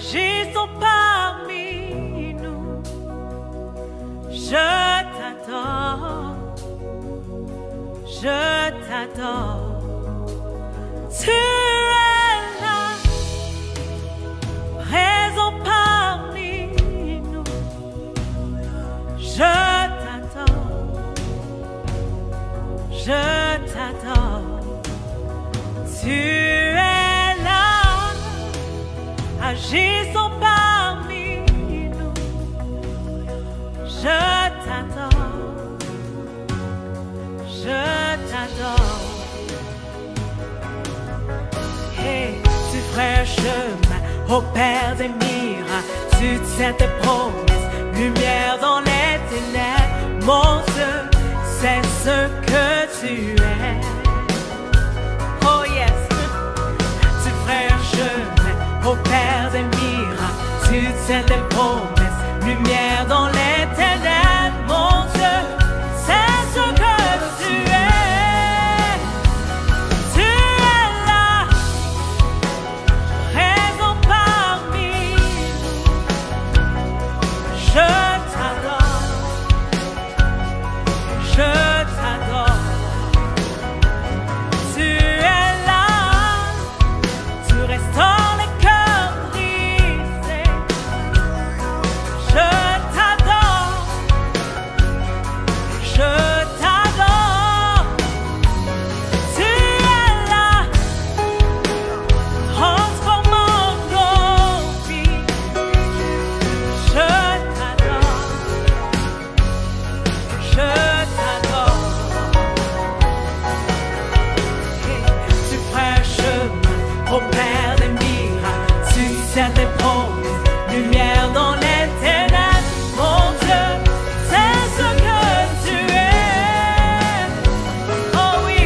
agissons parmi nous. Je t'adore, je t'adore. Tu es là, présent parmi nous. Je t'adore, je t'adore. Tu es là, agissons parmi nous. Je t'adore, je t'adore. Hey, tu ferais un chemin au Père des miracles. Tu tiens tes promesses, lumière dans les ténèbres. Mon Dieu, c'est ce que tu es. Oh yes, tu ferais un chemin au Père des miracles. Tu tiens tes promesses, lumière dans les ténèbres. Mon Dieu, c'est ce que tu es. Tu es là, présent parmi nous. Je t'adore, je t'adore. Tu es là, tu restaures les cœurs brisés. Je t'adore, je t'adore. Tu es là, transformant nos vies. Je t'adore, je t'adore. Tu ferais un chemin au Père des miracles. Tu tiens tes promesses, lumière dans les ténèbres. Mon Dieu, c'est ce que tu es. Oh oui,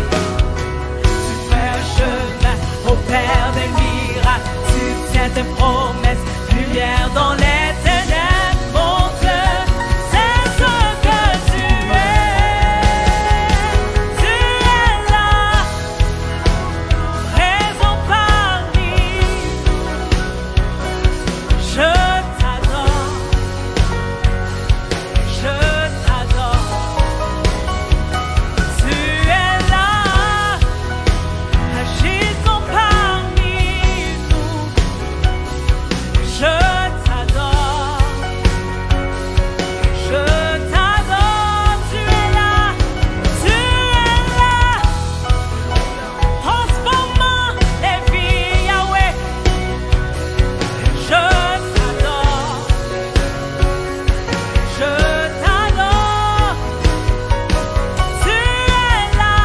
tu fais un chemin au Père des miracles. Tu tiens tes promesses, lumière dans les ténèbres. Mon Dieu, c'est ce que tu es. Tu es là, présent parmi nous. Je t'adore, je t'adore. Tu es là, agissons parmi nous. Je t'adore, je t'adore. Tu es là, transformant les vies, Yahweh. Je t'adore, je t'adore. Tu es là,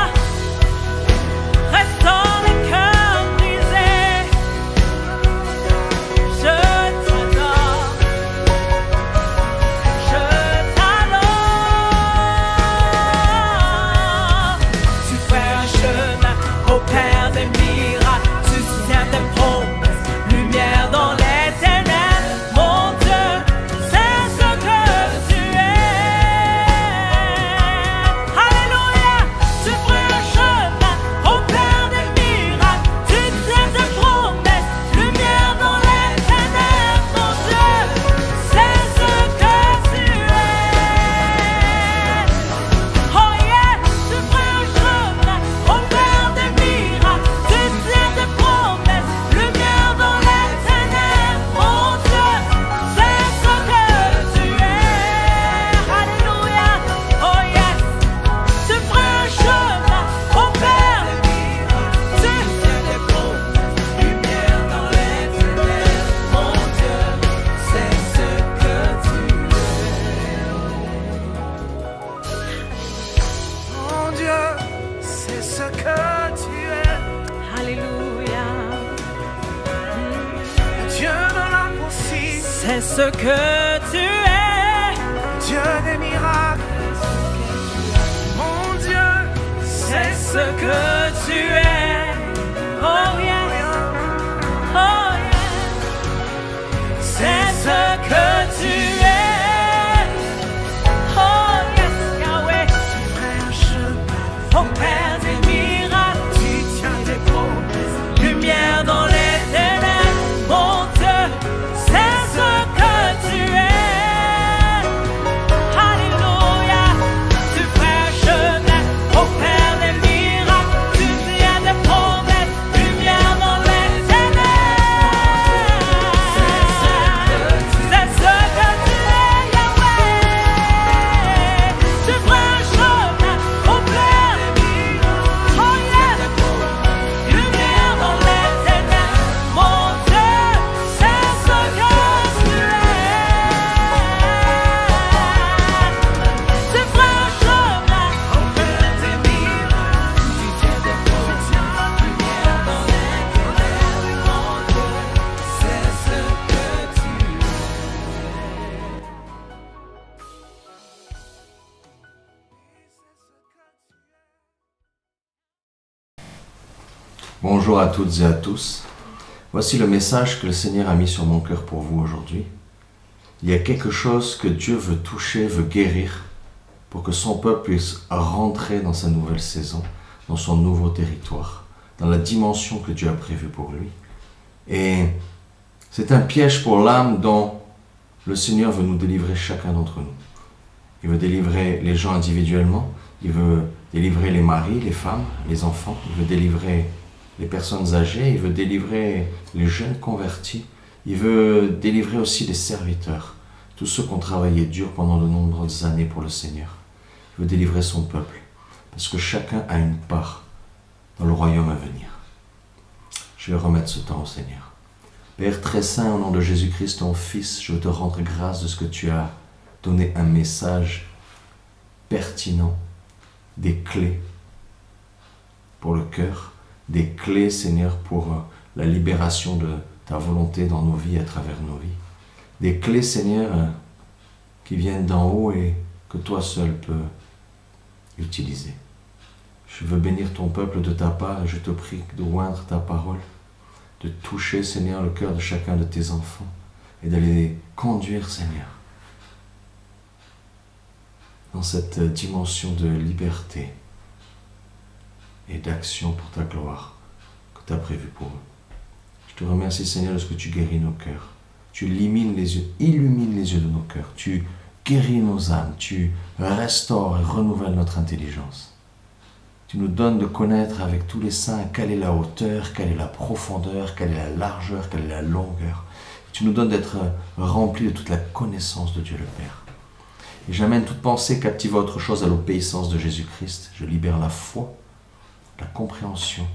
restaure les cœurs brisés. Je t'adore, je t'adore. Tu fais un chemin au Père des miracles. Tu tiens tes promesses, lumière dans les ténèbres. Mon Dieu, c'est ce que tu es. Alléluia, tu fais un chemin au Père des miracles. Tu tiens tes promesses, lumière dans les ténèbres. Mon Dieu, c'est ce que tu es. Oh yeah, tu fais un chemin au Père des miracles. Tu tiens tes promesses, lumière dans les ténèbres. Mon Dieu, c'est ce que tu es. Alléluia, oh yes, tu fais un chemin au Père des miracles. Tu tiens tes promesses, lumière dans les ténèbres. Mon Dieu, c'est ce que tu Mon Dieu, c'est ce que tu es. es. Alléluia. Dieu de l'impossible, C'est ce que tu es. Dieu des miracles. Mon Dieu, C'est ce que tu es. Oh yeah. Oh yeah. C'est ce que tu es. Oh yes, Yahweh. tu ferais un chemin Au Père des miracles. Tu tiens tes promesses, Lumière dans les ténèbres. Mon Dieu, Bonjour à toutes et à tous. Voici le message que le Seigneur a mis sur mon cœur pour vous aujourd'hui. Il y a quelque chose que Dieu veut toucher, veut guérir, pour que son peuple puisse rentrer dans sa nouvelle saison, dans son nouveau territoire, dans la dimension que Dieu a prévue pour lui. Et c'est un piège pour l'âme dont le Seigneur veut nous délivrer chacun d'entre nous. Il veut délivrer les gens individuellement, il veut délivrer les maris, les femmes, les enfants, il veut délivrer les personnes âgées, il veut délivrer les jeunes convertis, il veut délivrer aussi les serviteurs, tous ceux qui ont travaillé dur pendant de nombreuses années pour le Seigneur. Il veut délivrer son peuple, parce que chacun a une part dans le royaume à venir. Je vais remettre ce temps au Seigneur. Père très saint, au nom de Jésus-Christ, ton Fils, je veux te rendre grâce de ce que tu as donné un message pertinent, des clés pour le cœur, des clés, Seigneur, pour la libération de ta volonté dans nos vies, à travers nos vies. Des clés, Seigneur, qui viennent d'en haut et que toi seul peux utiliser. Je veux bénir ton peuple de ta part et je te prie de oindre ta parole, de toucher, Seigneur, le cœur de chacun de tes enfants et de les conduire, Seigneur, dans cette dimension de liberté et d'action pour ta gloire que tu as prévue pour eux. Je te remercie, Seigneur, de ce que tu guéris nos cœurs. Tu illumines les yeux de nos cœurs. Tu guéris nos âmes. Tu restaures et renouvelles notre intelligence. Tu nous donnes de connaître avec tous les saints quelle est la hauteur, quelle est la profondeur, quelle est la largeur, quelle est la longueur. Tu nous donnes d'être remplis de toute la connaissance de Dieu le Père. Et j'amène toute pensée captive à autre chose, à l'obéissance de Jésus-Christ. Je libère la foi, la compréhension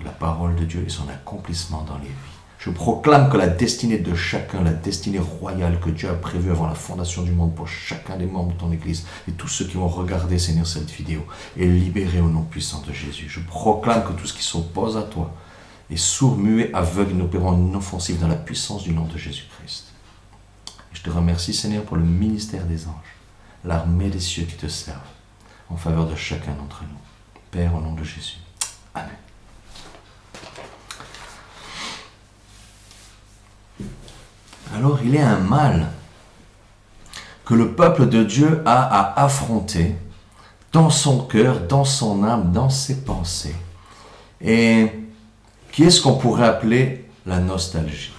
de la parole de Dieu et son accomplissement dans les vies. Je proclame que la destinée de chacun, la destinée royale que Dieu a prévue avant la fondation du monde pour chacun des membres de ton Église et tous ceux qui vont regarder, Seigneur, cette vidéo, est libérée au nom puissant de Jésus. Je proclame que tout ce qui s'oppose à toi est sourd, muet, aveugle, n'opérant inoffensif dans la puissance du nom de Jésus-Christ. Et je te remercie, Seigneur, pour le ministère des anges, l'armée des cieux qui te servent en faveur de chacun d'entre nous. Père, au nom de Jésus. Amen. Alors, il y a un mal que le peuple de Dieu a à affronter dans son cœur, dans son âme, dans ses pensées. Et qui est ce qu'on pourrait appeler la nostalgie.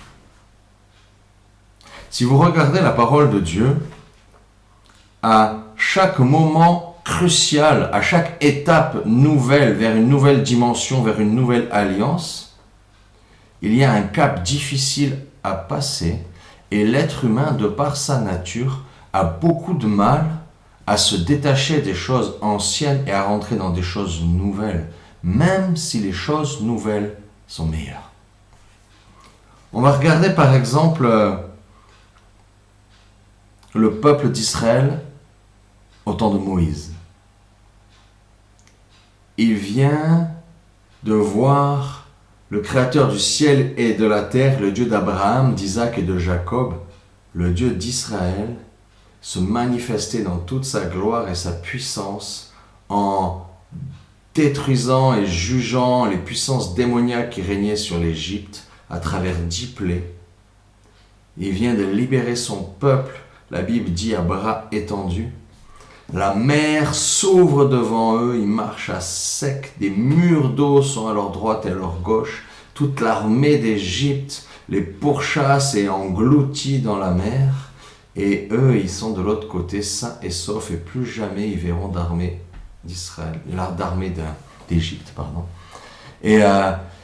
Si vous regardez la parole de Dieu, à chaque moment crucial, à chaque étape nouvelle, vers une nouvelle dimension, vers une nouvelle alliance, il y a un cap difficile à passer et l'être humain, de par sa nature, a beaucoup de mal à se détacher des choses anciennes et à rentrer dans des choses nouvelles, même si les choses nouvelles sont meilleures. On va regarder par exemple le peuple d'Israël au temps de Moïse. Il vient de voir le Créateur du ciel et de la terre, le Dieu d'Abraham, d'Isaac et de Jacob, le Dieu d'Israël, se manifester dans toute sa gloire et sa puissance en détruisant et jugeant les puissances démoniaques qui régnaient sur l'Égypte à travers 10 plaies. Il vient de libérer son peuple, la Bible dit à bras étendus. La mer s'ouvre devant eux, ils marchent à sec, des murs d'eau sont à leur droite et à leur gauche. Toute l'armée d'Égypte les pourchasse et engloutit dans la mer. Et eux, ils sont de l'autre côté, sains et saufs, et plus jamais ils verront d'armée d'Israël, d'armée d'Égypte, pardon. Et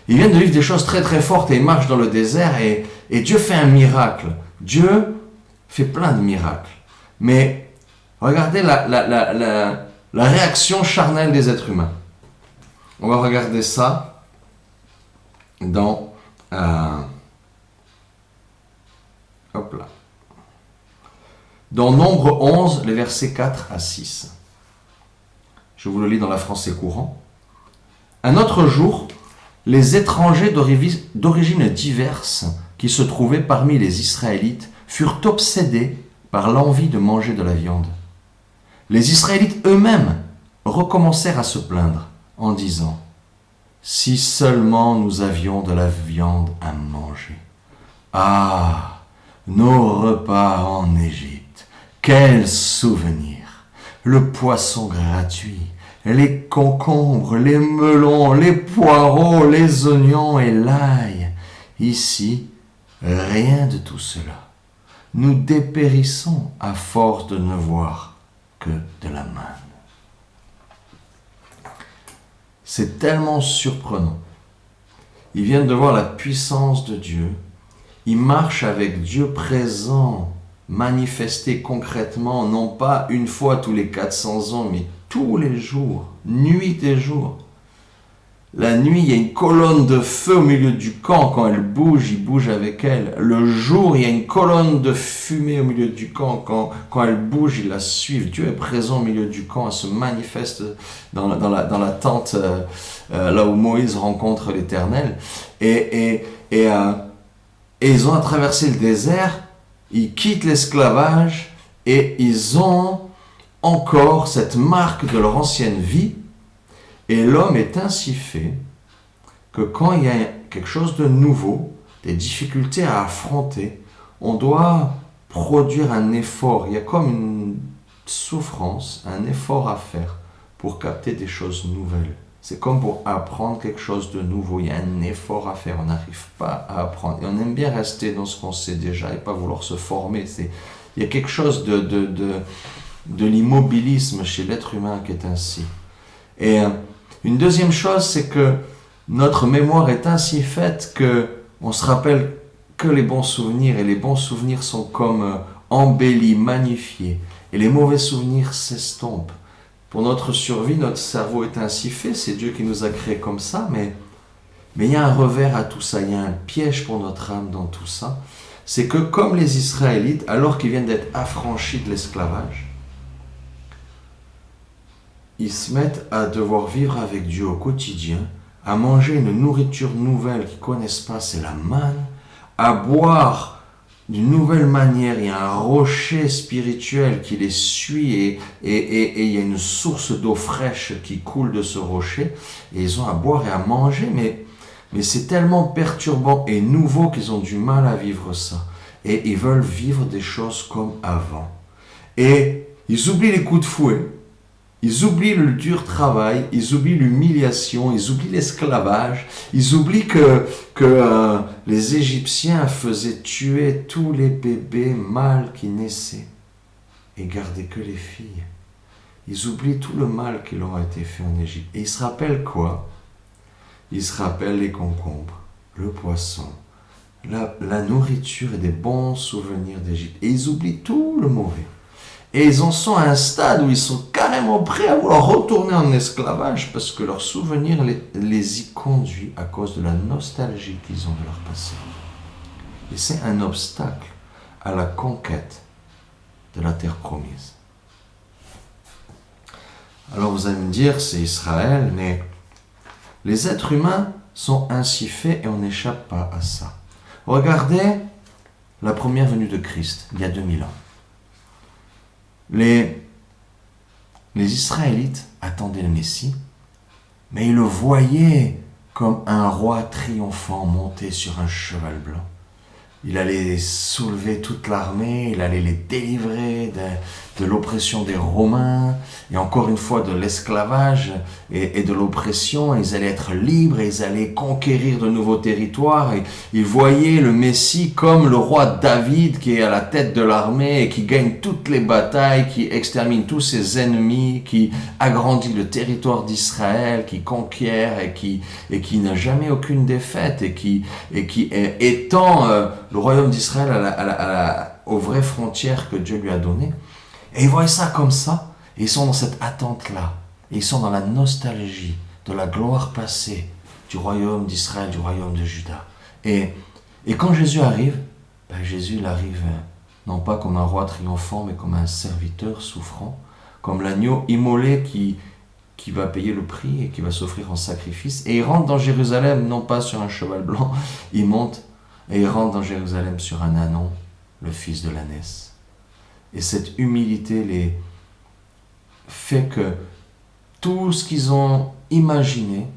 ils viennent de vivre des choses très très fortes et ils marchent dans le désert et Dieu fait un miracle. Dieu fait plein de miracles. Mais regardez la réaction charnelle des êtres humains. On va regarder ça dans dans Nombre 11, les versets 4 à 6. Je vous le lis dans la français courant. Un autre jour, les étrangers d'origine diverses qui se trouvaient parmi les Israélites furent obsédés par l'envie de manger de la viande. Les Israélites eux-mêmes recommencèrent à se plaindre en disant « si seulement nous avions de la viande à manger. Ah, nos repas en Égypte, quel souvenir! Le poisson gratuit, les concombres, les melons, les poireaux, les oignons et l'ail. Ici, rien de tout cela. Nous dépérissons à force de ne voir que de la manne. C'est tellement surprenant. Ils viennent de voir la puissance de Dieu. Ils marchent avec Dieu présent, manifesté concrètement, non pas une fois tous les 400 ans, mais tous les jours, nuit et jour. La nuit, il y a une colonne de feu au milieu du camp. Quand elle bouge, il bouge avec elle. Le jour, il y a une colonne de fumée au milieu du camp. Quand elle bouge, ils la suivent. Dieu est présent au milieu du camp. Elle se manifeste dans la tente là où Moïse rencontre l'Éternel. Et ils ont à traverser le désert. Ils quittent l'esclavage et ils ont encore cette marque de leur ancienne vie. Et l'homme est ainsi fait que quand il y a quelque chose de nouveau, des difficultés à affronter, on doit produire un effort. Il y a comme une souffrance, un effort à faire pour capter des choses nouvelles. C'est comme pour apprendre quelque chose de nouveau. Il y a un effort à faire. On n'arrive pas à apprendre. Et on aime bien rester dans ce qu'on sait déjà et pas vouloir se former. Il y a quelque chose de l'immobilisme chez l'être humain qui est ainsi. Et une deuxième chose, c'est que notre mémoire est ainsi faite qu'on se rappelle que les bons souvenirs, et les bons souvenirs sont comme embellis, magnifiés, et les mauvais souvenirs s'estompent. Pour notre survie, notre cerveau est ainsi fait, c'est Dieu qui nous a créés comme ça, mais il y a un revers à tout ça, il y a un piège pour notre âme dans tout ça. C'est que comme les Israélites, alors qu'ils viennent d'être affranchis de l'esclavage, ils se mettent à devoir vivre avec Dieu au quotidien, à manger une nourriture nouvelle qu'ils ne connaissent pas, c'est la manne, à boire d'une nouvelle manière, il y a un rocher spirituel qui les suit et il y a une source d'eau fraîche qui coule de ce rocher, et ils ont à boire et à manger, mais c'est tellement perturbant et nouveau qu'ils ont du mal à vivre ça, et ils veulent vivre des choses comme avant. Et ils oublient les coups de fouet, ils oublient le dur travail, ils oublient l'humiliation, ils oublient l'esclavage, ils oublient que les Égyptiens faisaient tuer tous les bébés mâles qui naissaient et gardaient que les filles. Ils oublient tout le mal qui leur a été fait en Égypte. Et ils se rappellent quoi? Ils se rappellent les concombres, le poisson, la nourriture et des bons souvenirs d'Égypte. Et ils oublient tout le mauvais. Et ils en sont à un stade où ils sont carrément prêts à vouloir retourner en esclavage parce que leur souvenir les y conduit à cause de la nostalgie qu'ils ont de leur passé. Et c'est un obstacle à la conquête de la terre promise. Alors vous allez me dire, c'est Israël, mais les êtres humains sont ainsi faits et on n'échappe pas à ça. Regardez la première venue de Christ, il y a 2000 ans. Les Israélites attendaient le Messie, mais ils le voyaient comme un roi triomphant monté sur un cheval blanc. Il allait soulever toute l'armée, il allait les délivrer de l'oppression des Romains, et encore une fois de l'esclavage et de l'oppression. Ils allaient être libres et ils allaient conquérir de nouveaux territoires. Et ils voyaient le Messie comme le roi David qui est à la tête de l'armée et qui gagne toutes les batailles, qui extermine tous ses ennemis, qui agrandit le territoire d'Israël, qui conquiert et qui n'a jamais aucune défaite et qui étend le royaume d'Israël aux vraies frontières que Dieu lui a données. Et ils voient ça comme ça, et ils sont dans cette attente-là, et ils sont dans la nostalgie de la gloire passée du royaume d'Israël, du royaume de Juda. Et quand Jésus arrive, Jésus il arrive non pas comme un roi triomphant, mais comme un serviteur souffrant, comme l'agneau immolé qui va payer le prix et qui va s'offrir en sacrifice. Et il rentre dans Jérusalem, non pas sur un cheval blanc, il monte et il rentre dans Jérusalem sur un ânon, le fils de l'ânesse. Et cette humilité fait que tout ce qu'ils ont imaginé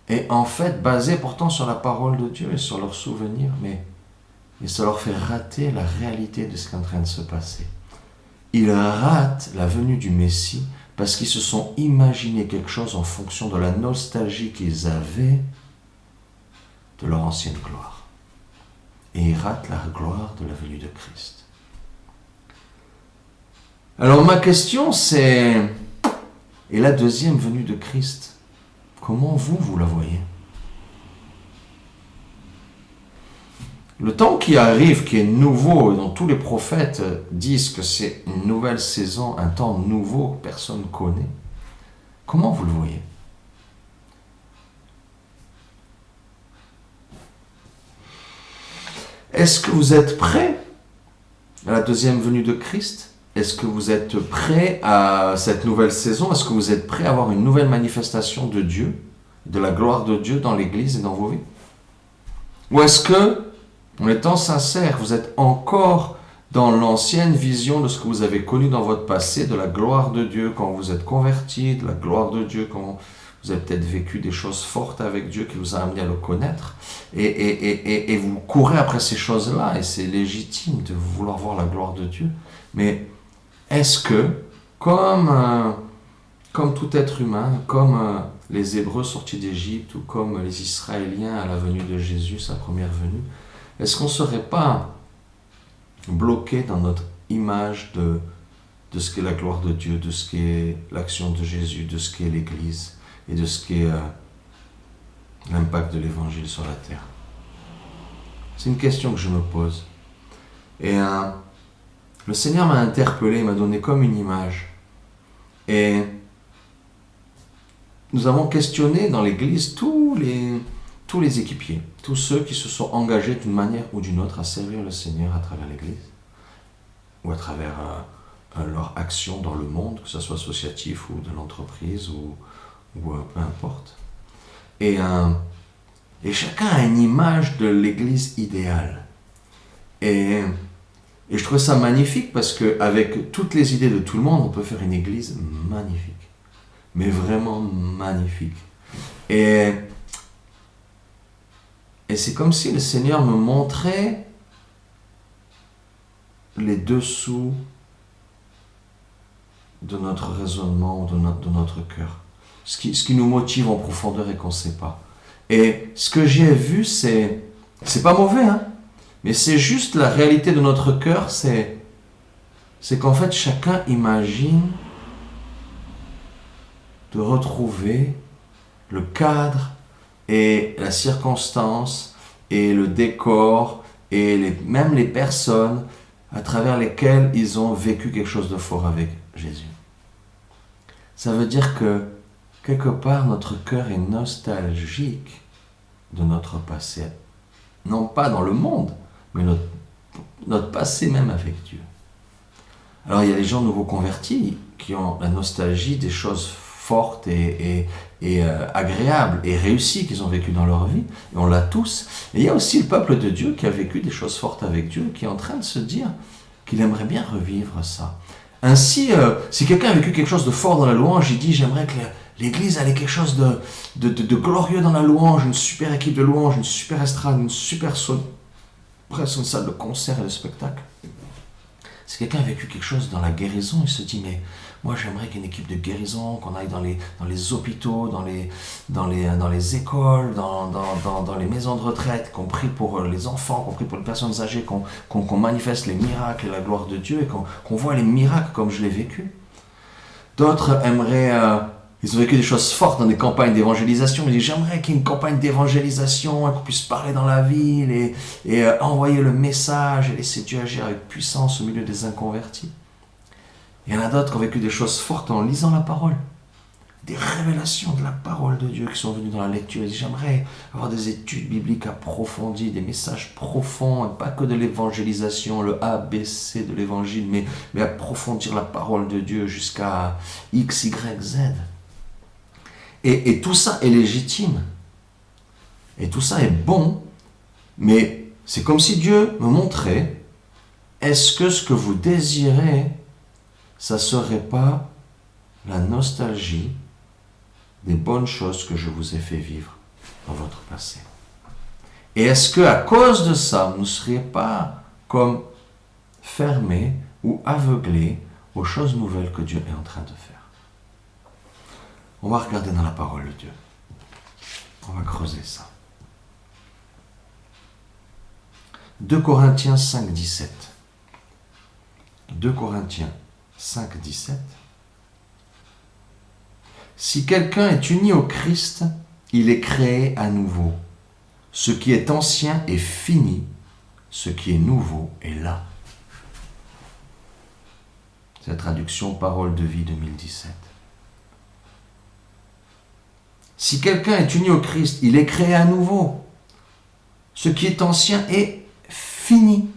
est en fait basée pourtant sur la parole de Dieu et sur leurs souvenirs, mais ça leur fait rater la réalité de ce qui est en train de se passer. Ils ratent la venue du Messie parce qu'ils se sont imaginés quelque chose en fonction de la nostalgie qu'ils avaient de leur ancienne gloire. Et ils ratent la gloire de la venue de Christ. Alors ma question c'est, et la deuxième venue de Christ, comment vous la voyez? Le temps qui arrive, qui est nouveau, dont tous les prophètes disent que c'est une nouvelle saison, un temps nouveau que personne ne connaît, comment vous le voyez? Est-ce que vous êtes prêts à la deuxième venue de Christ? Est-ce que vous êtes prêts à cette nouvelle saison? Est-ce que vous êtes prêts à avoir une nouvelle manifestation de Dieu, de la gloire de Dieu dans l'Église et dans vos vies? Ou est-ce que, en étant sincère, vous êtes encore dans l'ancienne vision de ce que vous avez connu dans votre passé, de la gloire de Dieu quand vous êtes converti, de la gloire de Dieu quand vous avez peut-être vécu des choses fortes avec Dieu qui vous a amené à le connaître, et vous courez après ces choses-là, et c'est légitime de vouloir voir la gloire de Dieu. Mais est-ce que, comme tout être humain, comme les Hébreux sortis d'Égypte, ou comme les Israéliens à la venue de Jésus, sa première venue, est-ce qu'on ne serait pas bloqué dans notre image de ce qu'est la gloire de Dieu, de ce qu'est l'action de Jésus, de ce qu'est l'Église, et de ce qu'est l'impact de l'Évangile sur la terre? C'est une question que je me pose. Et le Seigneur m'a interpellé, il m'a donné comme une image. Et nous avons questionné dans l'Église tous les équipiers, tous ceux qui se sont engagés d'une manière ou d'une autre à servir le Seigneur à travers l'Église, ou à travers leur action dans le monde, que ce soit associatif ou de l'entreprise, ou peu importe. Et chacun a une image de l'Église idéale. Et je trouve ça magnifique parce qu'avec toutes les idées de tout le monde, on peut faire une Église magnifique. Mais vraiment magnifique. Et c'est comme si le Seigneur me montrait les dessous de notre raisonnement, de notre cœur. Ce qui nous motive en profondeur et qu'on ne sait pas. Et ce que j'ai vu, c'est pas mauvais, hein, mais c'est juste la réalité de notre cœur, c'est qu'en fait, chacun imagine de retrouver le cadre et la circonstance et le décor et même les personnes à travers lesquelles ils ont vécu quelque chose de fort avec Jésus. Ça veut dire que quelque part, notre cœur est nostalgique de notre passé. Non pas dans le monde, mais notre passé même avec Dieu. Alors il y a les gens nouveaux convertis qui ont la nostalgie des choses fortes et agréables et réussies qu'ils ont vécues dans leur vie, et on l'a tous. Et il y a aussi le peuple de Dieu qui a vécu des choses fortes avec Dieu, qui est en train de se dire qu'il aimerait bien revivre ça. Ainsi, si quelqu'un a vécu quelque chose de fort dans la louange, il dit « J'aimerais que l'Église ait quelque chose de glorieux dans la louange, une super équipe de louange, une super estrade, une super salle, presque une salle de concert et de spectacle. » Si quelqu'un a vécu quelque chose dans la guérison, il se dit « Mais moi, j'aimerais qu'il y ait une équipe de guérison, qu'on aille dans les hôpitaux, dans les écoles, dans les maisons de retraite, qu'on prie pour les enfants, qu'on prie pour les personnes âgées, qu'on manifeste les miracles et la gloire de Dieu, et qu'on voit les miracles comme je l'ai vécu. » D'autres aimeraient... ils ont vécu des choses fortes dans des campagnes d'évangélisation. Ils disent, j'aimerais qu'il y ait une campagne d'évangélisation, qu'on puisse parler dans la ville et envoyer le message et laisser Dieu agir avec puissance au milieu des inconvertis. Il y en a d'autres qui ont vécu des choses fortes en lisant la parole. Des révélations de la parole de Dieu qui sont venues dans la lecture. Ils disent, j'aimerais avoir des études bibliques approfondies, des messages profonds, et pas que de l'évangélisation, le ABC de l'évangile, mais approfondir la parole de Dieu jusqu'à X, Y, Z. Et tout ça est légitime. Et tout ça est bon. Mais c'est comme si Dieu me montrait, est-ce que ce que vous désirez, ça ne serait pas la nostalgie des bonnes choses que je vous ai fait vivre dans votre passé? Et est-ce que à cause de ça, vous ne seriez pas comme fermés ou aveuglés aux choses nouvelles que Dieu est en train de faire? On va regarder dans la parole de Dieu. On va creuser ça. 2 Corinthiens 5, 17. 2 Corinthiens 5, 17. Si quelqu'un est uni au Christ, il est créé à nouveau. Ce qui est ancien est fini, ce qui est nouveau est là. C'est la traduction Parole de vie 2017. Si quelqu'un est uni au Christ, il est créé à nouveau. Ce qui est ancien est fini,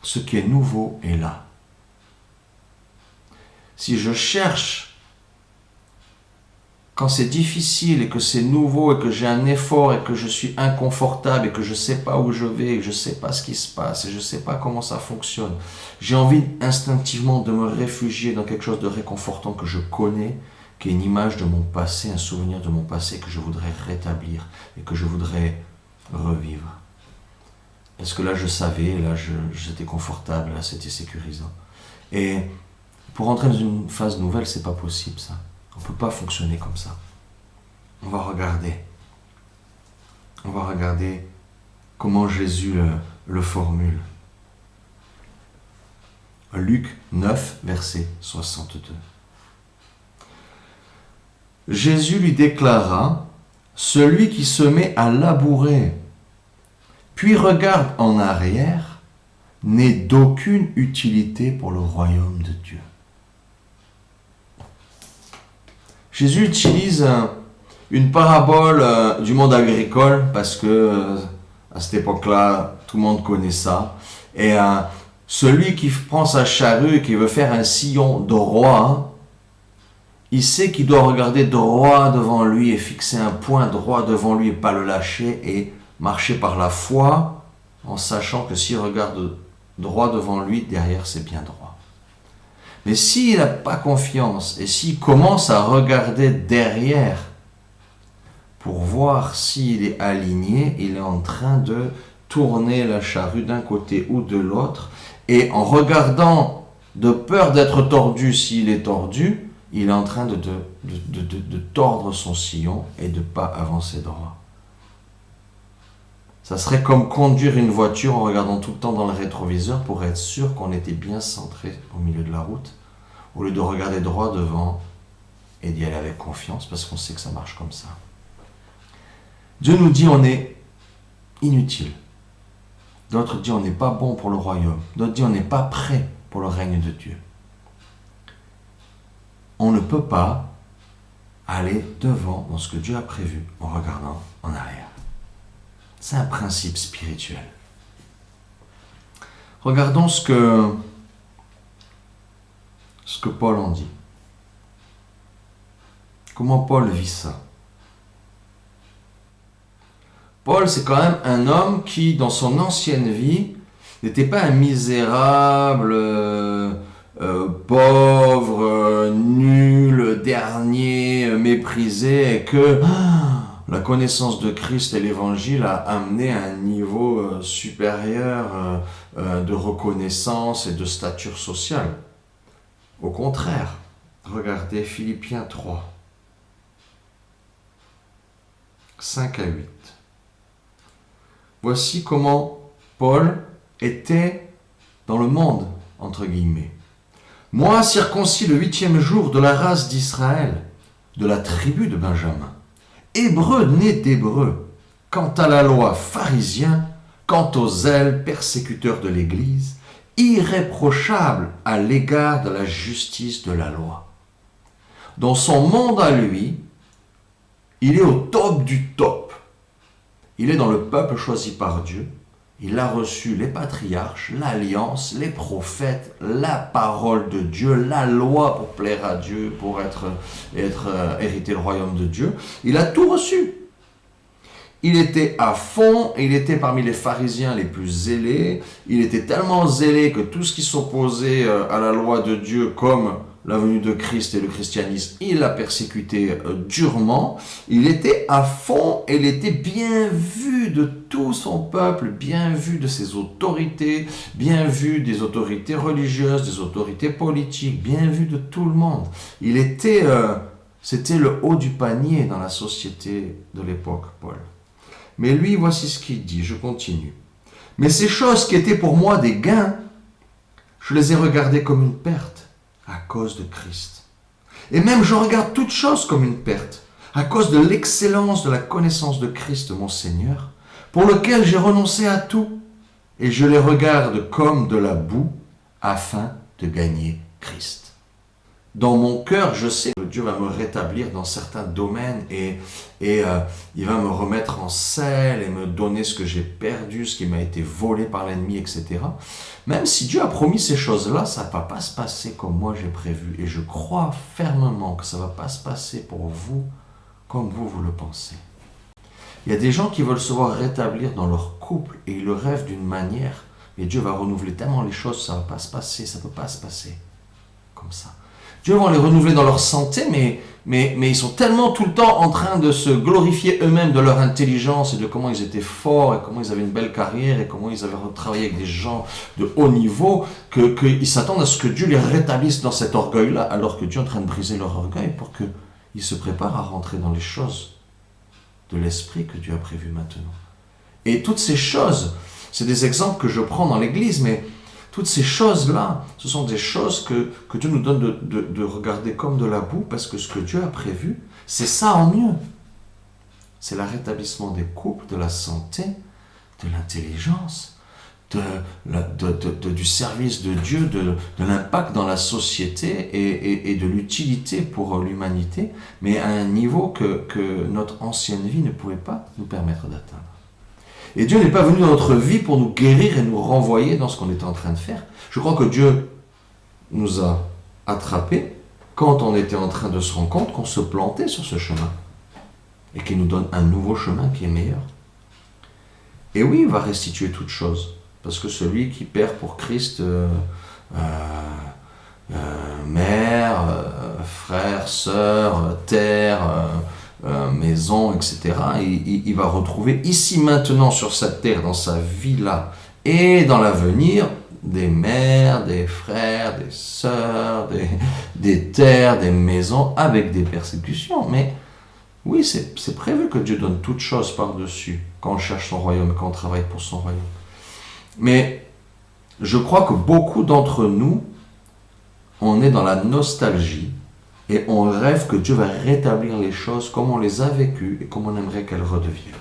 ce qui est nouveau est là. Si je cherche, quand c'est difficile et que c'est nouveau et que j'ai un effort et que je suis inconfortable et que je ne sais pas où je vais et que je ne sais pas ce qui se passe et je ne sais pas comment ça fonctionne, j'ai envie instinctivement de me réfugier dans quelque chose de réconfortant que je connais, qui est une image de mon passé, un souvenir de mon passé que je voudrais rétablir et que je voudrais revivre. Parce que là je savais, là j'étais confortable, là c'était sécurisant. Et pour entrer dans une phase nouvelle, c'est pas possible ça. On ne peut pas fonctionner comme ça. On va regarder comment Jésus le formule. Luc 9, verset 62. Jésus lui déclara, « Celui qui se met à labourer, puis regarde en arrière, n'est d'aucune utilité pour le royaume de Dieu. » Jésus utilise une parabole du monde agricole parce que à cette époque-là, tout le monde connaît ça. Et celui qui prend sa charrue et qui veut faire un sillon droit, il sait qu'il doit regarder droit devant lui et fixer un point droit devant lui et pas le lâcher et marcher par la foi en sachant que s'il regarde droit devant lui, derrière c'est bien droit. Mais s'il n'a pas confiance et s'il commence à regarder derrière pour voir s'il est aligné, il est en train de tourner la charrue d'un côté ou de l'autre. Et en regardant, de peur d'être tordu s'il est tordu, il est en train de tordre son sillon et de ne pas avancer droit. Ça serait comme conduire une voiture en regardant tout le temps dans le rétroviseur pour être sûr qu'on était bien centré au milieu de la route, au lieu de regarder droit devant et d'y aller avec confiance parce qu'on sait que ça marche comme ça. Dieu nous dit on est inutile. D'autres disent on n'est pas bon pour le royaume. D'autres disent on n'est pas prêt pour le règne de Dieu. On ne peut pas aller devant dans ce que Dieu a prévu en regardant en arrière. C'est un principe spirituel. Regardons ce que Paul en dit. Comment Paul vit ça? Paul, c'est quand même un homme qui, dans son ancienne vie, n'était pas un misérable, pauvre, nul, dernier, méprisé, et que la connaissance de Christ et l'Évangile a amené à un niveau supérieur de reconnaissance et de stature sociale. Au contraire, regardez Philippiens 3, 5 à 8. Voici comment Paul était dans le monde, entre guillemets. « Moi, circoncis le 8e jour de la race d'Israël, de la tribu de Benjamin, Hébreu né d'Hébreu, quant à la loi pharisien, quant aux zèles persécuteurs de l'Église, irréprochable à l'égard de la justice de la loi. Dans son monde à lui, il est au top du top. Il est dans le peuple choisi par Dieu. Il a reçu les patriarches, l'alliance, les prophètes, la parole de Dieu, la loi pour plaire à Dieu, pour hériter le royaume de Dieu. Il a tout reçu. Il était à fond, il était parmi les pharisiens les plus zélés. Il était tellement zélé que tout ce qui s'opposait à la loi de Dieu, comme la venue de Christ et le christianisme, il l'a persécuté durement. Il était à fond et il était bien vu de tout son peuple, bien vu de ses autorités, bien vu des autorités religieuses, des autorités politiques, bien vu de tout le monde. Il était, c'était le haut du panier dans la société de l'époque, Paul. Mais lui, voici ce qu'il dit, je continue. Mais ces choses qui étaient pour moi des gains, je les ai regardées comme une perte à cause de Christ. Et même je regarde toutes choses comme une perte à cause de l'excellence de la connaissance de Christ, mon Seigneur, pour lequel j'ai renoncé à tout, et je les regarde comme de la boue afin de gagner Christ. Dans mon cœur, je sais que Dieu va me rétablir dans certains domaines et il va me remettre en selle et me donner ce que j'ai perdu, ce qui m'a été volé par l'ennemi, etc. Même si Dieu a promis ces choses-là, ça ne va pas se passer comme moi j'ai prévu. Et je crois fermement que ça ne va pas se passer pour vous comme vous le pensez. Il y a des gens qui veulent se voir rétablir dans leur couple et ils le rêvent d'une manière, et Dieu va renouveler tellement les choses, ça ne va pas se passer, ça ne peut pas se passer comme ça. Dieu va les renouveler dans leur santé, mais ils sont tellement tout le temps en train de se glorifier eux-mêmes de leur intelligence et de comment ils étaient forts et comment ils avaient une belle carrière et comment ils avaient travaillé avec des gens de haut niveau qu'ils s'attendent à ce que Dieu les rétablisse dans cet orgueil-là, alors que Dieu est en train de briser leur orgueil pour qu'ils se préparent à rentrer dans les choses de l'esprit que Dieu a prévues maintenant. Et toutes ces choses, c'est des exemples que je prends dans l'Église, mais toutes ces choses-là, ce sont des choses que Dieu nous donne de regarder comme de la boue, parce que ce que Dieu a prévu, c'est ça en mieux. C'est le rétablissement des couples, de la santé, de l'intelligence, du service de Dieu, de l'impact dans la société et de l'utilité pour l'humanité, mais à un niveau que notre ancienne vie ne pouvait pas nous permettre d'atteindre. Et Dieu n'est pas venu dans notre vie pour nous guérir et nous renvoyer dans ce qu'on était en train de faire. Je crois que Dieu nous a attrapés quand on était en train de se rendre compte qu'on se plantait sur ce chemin et qu'il nous donne un nouveau chemin qui est meilleur. Et oui, il va restituer toutes choses, parce que celui qui perd pour Christ mère, frère, sœur, terre, maison, etc., il va retrouver ici maintenant sur cette terre, dans sa vie là, et dans l'avenir, des mères, des frères, des sœurs, des terres, des maisons, avec des persécutions. Mais oui, c'est prévu que Dieu donne toutes choses par-dessus, quand on cherche son royaume, quand on travaille pour son royaume. Mais je crois que beaucoup d'entre nous, on est dans la nostalgie, et on rêve que Dieu va rétablir les choses comme on les a vécues et comme on aimerait qu'elles redeviennent.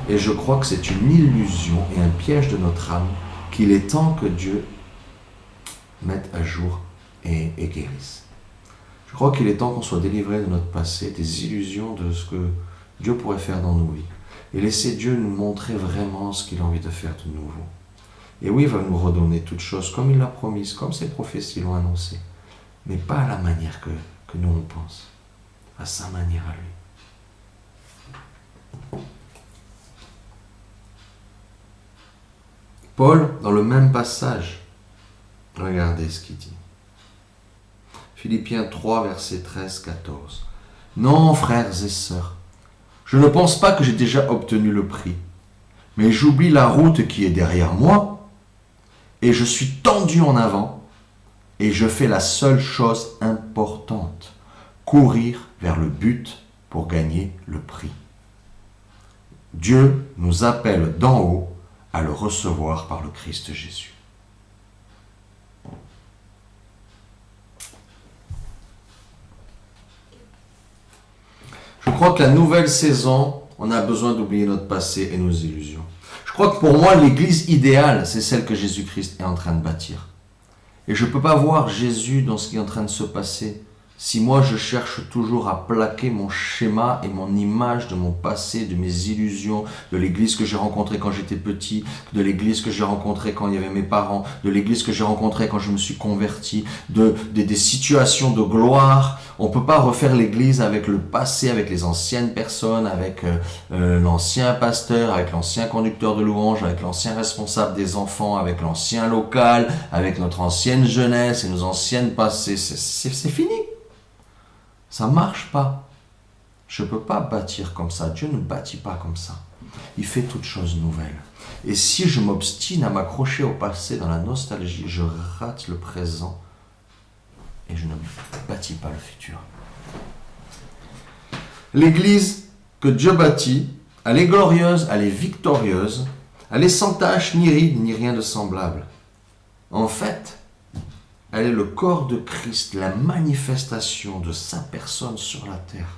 Et je crois que c'est une illusion et un piège de notre âme qu'il est temps que Dieu mette à jour et guérisse. Je crois qu'il est temps qu'on soit délivré de notre passé, des illusions de ce que Dieu pourrait faire dans nos vies. Et laisser Dieu nous montrer vraiment ce qu'il a envie de faire de nouveau. Et oui, il va nous redonner toutes choses comme il l'a promis, comme ses prophéties l'ont annoncé. Mais pas à la manière que nous on pense, à sa manière à lui. Paul, dans le même passage, regardez ce qu'il dit. Philippiens 3, versets 13-14. « Non, frères et sœurs, je ne pense pas que j'ai déjà obtenu le prix, mais j'oublie la route qui est derrière moi, et je suis tendu en avant, et je fais la seule chose importante, courir vers le but pour gagner le prix. Dieu nous appelle d'en haut à le recevoir par le Christ Jésus. » Je crois que la nouvelle saison, on a besoin d'oublier notre passé et nos illusions. Je crois que pour moi, l'église idéale, c'est celle que Jésus-Christ est en train de bâtir. Et je ne peux pas voir Jésus dans ce qui est en train de se passer si moi je cherche toujours à plaquer mon schéma et mon image de mon passé, de mes illusions, de l'église que j'ai rencontrée quand j'étais petit, de l'église que j'ai rencontrée quand il y avait mes parents, de l'église que j'ai rencontrée quand je me suis converti, des situations de gloire, on ne peut pas refaire l'église avec le passé, avec les anciennes personnes, avec l'ancien pasteur, avec l'ancien conducteur de louange, avec l'ancien responsable des enfants, avec l'ancien local, avec notre ancienne jeunesse et nos anciennes passées. C'est fini. Ça marche pas. Je ne peux pas bâtir comme ça. Dieu ne bâtit pas comme ça. Il fait toutes choses nouvelles. Et si je m'obstine à m'accrocher au passé dans la nostalgie, je rate le présent et je ne bâtis pas le futur. L'église que Dieu bâtit, elle est glorieuse, elle est victorieuse, elle est sans tache, ni ride, ni rien de semblable. En fait, elle est le corps de Christ, la manifestation de sa personne sur la terre.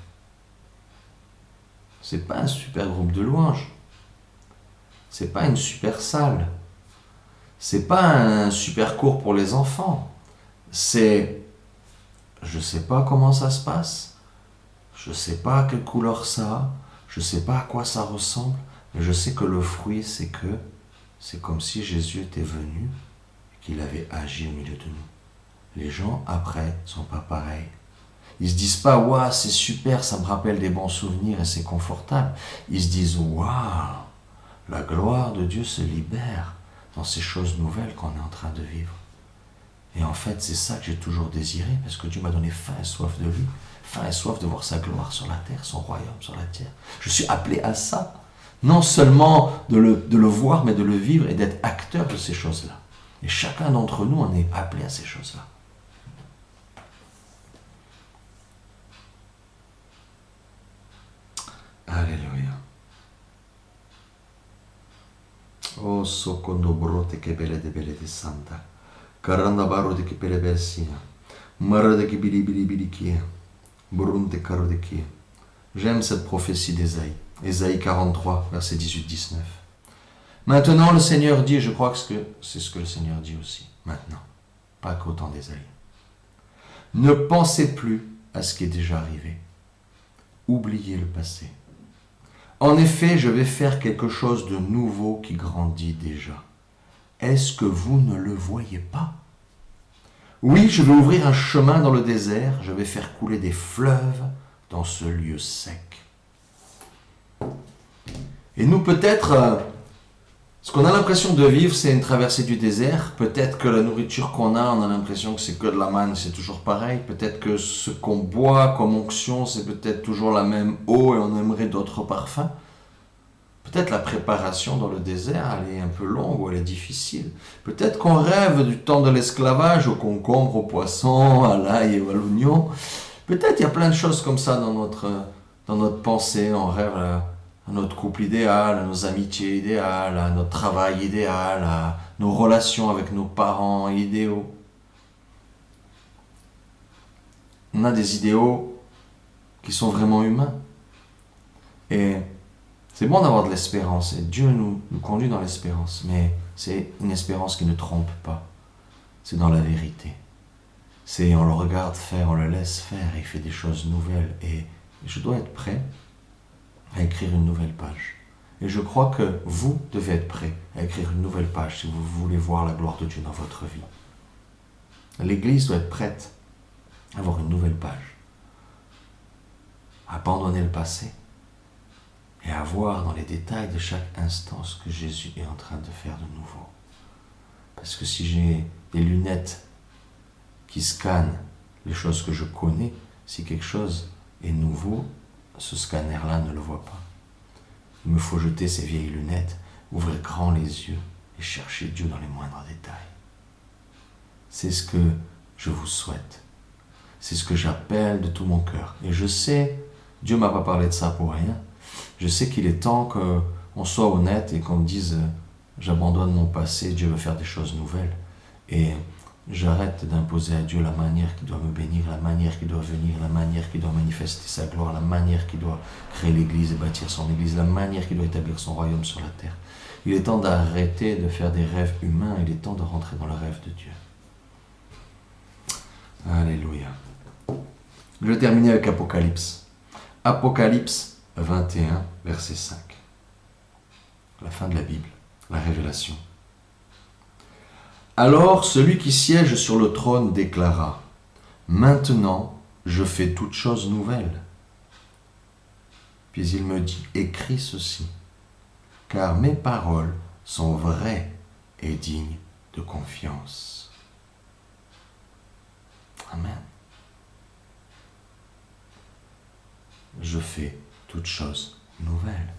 C'est pas un super groupe de louanges. C'est pas une super salle. C'est pas un super cours pour les enfants. C'est, je sais pas comment ça se passe. Je sais pas quelle couleur ça a. Je sais pas à quoi ça ressemble. Mais je sais que le fruit, c'est comme si Jésus était venu, qu'il avait agi au milieu de nous. Les gens, après, sont pas pareils. Ils se disent pas, waouh, c'est super, ça me rappelle des bons souvenirs et c'est confortable. Ils se disent, waouh, la gloire de Dieu se libère dans ces choses nouvelles qu'on est en train de vivre. Et en fait, c'est ça que j'ai toujours désiré, parce que Dieu m'a donné faim et soif de lui, faim et soif de voir sa gloire sur la terre, son royaume sur la terre. Je suis appelé à ça. Non seulement de le voir, mais de le vivre et d'être acteur de ces choses-là. Et chacun d'entre nous, on est appelé à ces choses-là. Alléluia. Oh, socondo brote che belle de santa. Caranda baro de che belle versina. Mara de che bili qui. Brunte caro de qui. J'aime cette prophétie d'Ésaïe. Ésaïe 43, verset 18-19. Maintenant, le Seigneur dit, et je crois que c'est ce que le Seigneur dit aussi, maintenant, pas qu'au temps d'Ésaïe. Ne pensez plus à ce qui est déjà arrivé. Oubliez le passé. En effet, je vais faire quelque chose de nouveau qui grandit déjà. Est-ce que vous ne le voyez pas? Oui, je vais ouvrir un chemin dans le désert, je vais faire couler des fleuves dans ce lieu sec. Et nous, peut-être, ce qu'on a l'impression de vivre, c'est une traversée du désert. Peut-être que la nourriture qu'on a, on a l'impression que c'est que de la manne, c'est toujours pareil. Peut-être que ce qu'on boit comme onction, c'est peut-être toujours la même eau et on aimerait d'autres parfums. Peut-être la préparation dans le désert, elle est un peu longue ou elle est difficile. Peut-être qu'on rêve du temps de l'esclavage, au concombre, au poisson, à l'ail et à l'oignon. Peut-être il y a plein de choses comme ça dans notre pensée. On rêve à notre couple idéal, à nos amitiés idéales, à notre travail idéal, à nos relations avec nos parents idéaux. On a des idéaux qui sont vraiment humains. Et c'est bon d'avoir de l'espérance, et Dieu nous conduit dans l'espérance, mais c'est une espérance qui ne trompe pas. C'est dans la vérité. C'est on le regarde faire, on le laisse faire, et il fait des choses nouvelles. Et je dois être prêt à écrire une nouvelle page. Et je crois que vous devez être prêt à écrire une nouvelle page si vous voulez voir la gloire de Dieu dans votre vie. L'Église doit être prête à avoir une nouvelle page. Abandonner le passé et à voir dans les détails de chaque instant ce que Jésus est en train de faire de nouveau. Parce que si j'ai des lunettes qui scannent les choses que je connais, si quelque chose est nouveau, ce scanner-là ne le voit pas. Il me faut jeter ces vieilles lunettes, ouvrir grand les yeux et chercher Dieu dans les moindres détails. C'est ce que je vous souhaite. C'est ce que j'appelle de tout mon cœur. Et je sais, Dieu ne m'a pas parlé de ça pour rien. Je sais qu'il est temps qu'on soit honnête et qu'on me dise j'abandonne mon passé, Dieu veut faire des choses nouvelles. Et j'arrête d'imposer à Dieu la manière qui doit me bénir, la manière qui doit venir, la manière qui doit manifester sa gloire, la manière qui doit créer l'Église et bâtir son Église, la manière qui doit établir son royaume sur la terre. Il est temps d'arrêter de faire des rêves humains, il est temps de rentrer dans le rêve de Dieu. Alléluia. Je vais terminer avec Apocalypse. Apocalypse 21, verset 5. La fin de la Bible, la révélation. Alors celui qui siège sur le trône déclara, « Maintenant, je fais toutes choses nouvelles. » Puis il me dit, « Écris ceci, car mes paroles sont vraies et dignes de confiance. » Amen. Je fais toutes choses nouvelles.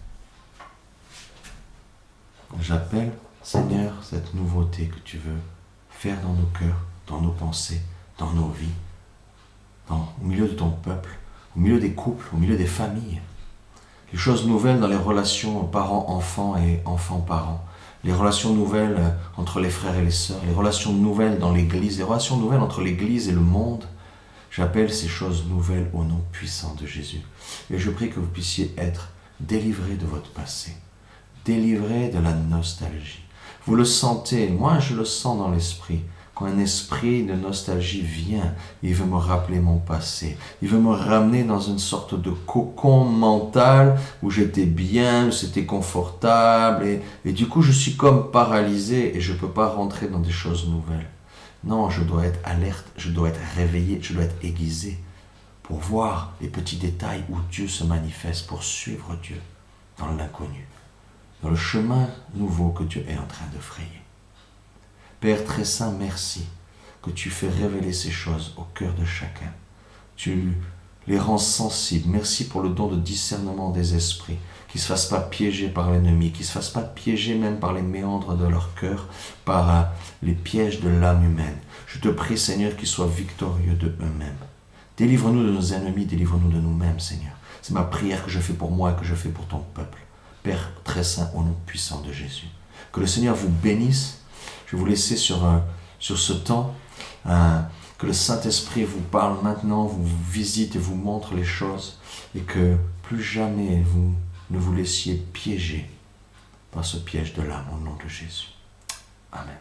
J'appelle, Seigneur, cette nouveauté que tu veux faire dans nos cœurs, dans nos pensées, dans nos vies, au milieu de ton peuple, au milieu des couples, au milieu des familles. Les choses nouvelles dans les relations parents-enfants et enfants-parents. Les relations nouvelles entre les frères et les sœurs. Les relations nouvelles dans l'Église. Les relations nouvelles entre l'Église et le monde. J'appelle ces choses nouvelles au nom puissant de Jésus. Et je prie que vous puissiez être délivrés de votre passé. Délivrés de la nostalgie. Vous le sentez, moi je le sens dans l'esprit. Quand un esprit de nostalgie vient, il veut me rappeler mon passé. Il veut me ramener dans une sorte de cocon mental où j'étais bien, où c'était confortable. Et du coup, je suis comme paralysé et je ne peux pas rentrer dans des choses nouvelles. Non, je dois être alerte, je dois être réveillé, je dois être aiguisé pour voir les petits détails où Dieu se manifeste, pour suivre Dieu dans l'inconnu, dans le chemin nouveau que Dieu est en train de frayer. Père très saint, merci que tu fais révéler ces choses au cœur de chacun. Tu les rends sensibles. Merci pour le don de discernement des esprits, qui ne se fassent pas piéger par l'ennemi, qui ne se fassent pas piéger même par les méandres de leur cœur, par les pièges de l'âme humaine. Je te prie, Seigneur, qu'ils soient victorieux de eux-mêmes. Délivre-nous de nos ennemis, délivre-nous de nous-mêmes, Seigneur. C'est ma prière que je fais pour moi et que je fais pour ton peuple. Père très saint, au nom puissant de Jésus. Que le Seigneur vous bénisse. Je vais vous laisser sur ce temps, que le Saint-Esprit vous parle maintenant, vous visite et vous montre les choses, et que plus jamais vous ne vous laissiez piéger par ce piège de l'âme au nom de Jésus. Amen.